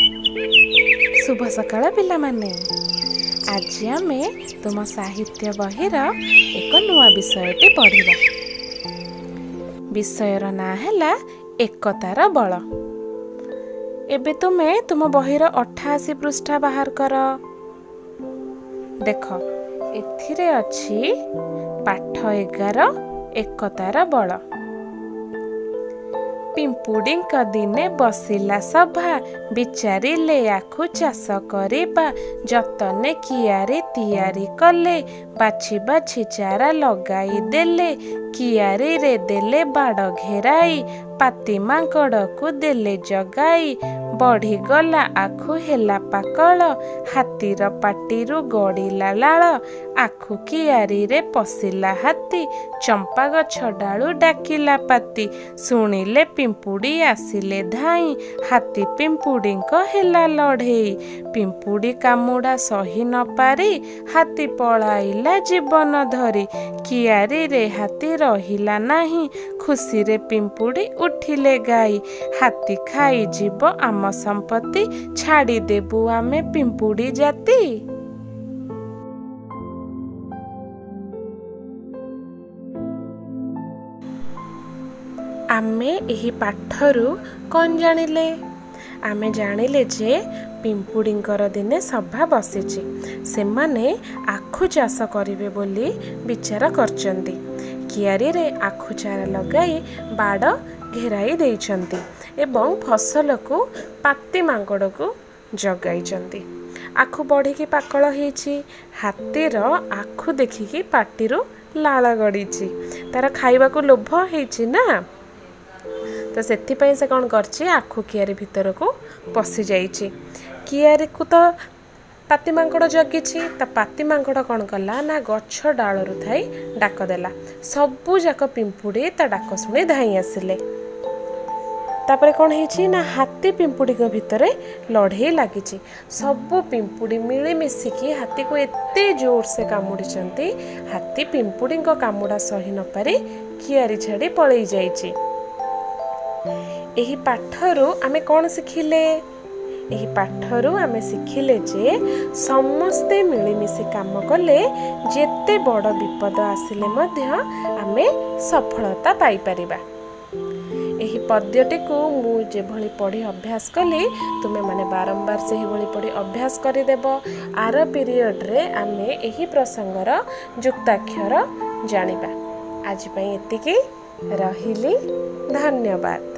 शुभ सकाळ पिला माने। आज आमे तुम साहित्य बहिर एक नुआ विषयटी पढ़िबा। विषयर ना हैला एकतार बल। एबे तुमे तुम बहिर 88 पृष्ठा बाहर कर। देख एथिरे अछि पाठ 11 एकतार बल। पिंपुड़ीक दिने बसिला सभा विचारिले आखु चाष करिबा जतने कियारी तियारी कले बाछि बाछि चारा लगाई देले कियारी रे देले बाड़ घेराई पाती मांकड़ को देले जगाई बढ़ी गला आखु हेला पाकल हाथीर पाटीरु गड़िला लाल आखु कियारी रे पशिला हाथी चंपा गछ डालू डाकिला पाती शुणिले पिंपुड़ी आसिले धाई हाथी पिंपुड़ी हेला लड़ेई पिंपुड़ी कामुड़ा सही न पारी हाथी पलाइला जीवन धरी कियारी रे हाथी रहिला नाही खुशी रे पिंपुड़ी उठिले गाई हाथी खाई जीव आम संपत्ति छाड़ी देबू आमे पिंपुड़ी जाति। आमे एही पाठरू कौन जानिले? आमे जानिले जे पिंपुड़ींकर दिने सभा बसिछि सेमाने आखु चाष करिवे बोली विचार करचंती कियारी रे आखु चारा लगाई बाड़ घेराई देइछंती एवं फसल को पाती मांकड़ को जगाइछंती। आखु बढ़ी पाकल होइछि हाथीर आखु देखिकी पाटीरू लाल गड़ीछि तार खाइबा को लोभ होइछि ना तो सेथिपई से कौन करछि आखु कियारी भितर को पशि जाइछि कियारी को तो पाती मांकड़ जगिछि ता पाती मांकड़ कौन कला ना गछ डालरू थाई डाक देला सबु जाक पिंपुड़ी ता डाक शुणी धाई आसिले तापरे कौन होइछि ना हाथी पिंपुड़ी को भितरे लड़े लागिछि सबु पिंपुड़ी मिली मिसिकी हाथी को एते जोर से कामुड़िछंती हाथी पिंपुड़ी को कामुड़ा सही न पारी कियारी छाड़ी पळेई जाइछि। एही पाठरू आमे कौन शिखिले? एही पाठरू आमे शिखिले जे समस्ते मिलिमिशि काम कले जेते बड़ विपद आसिले मध्य आमे सफलता पाई परिबा। एही पद्यटी को मु जे भली पढ़ी अभ्यास कली तुमे माने बारंबार से ही भली पढ़ी अभ्यास करि देबो। आर पीरियड रे आमे एही प्रसंगर युक्ताक्षर जानिबा। आज पई एतिकी रहिली। धन्यवाद।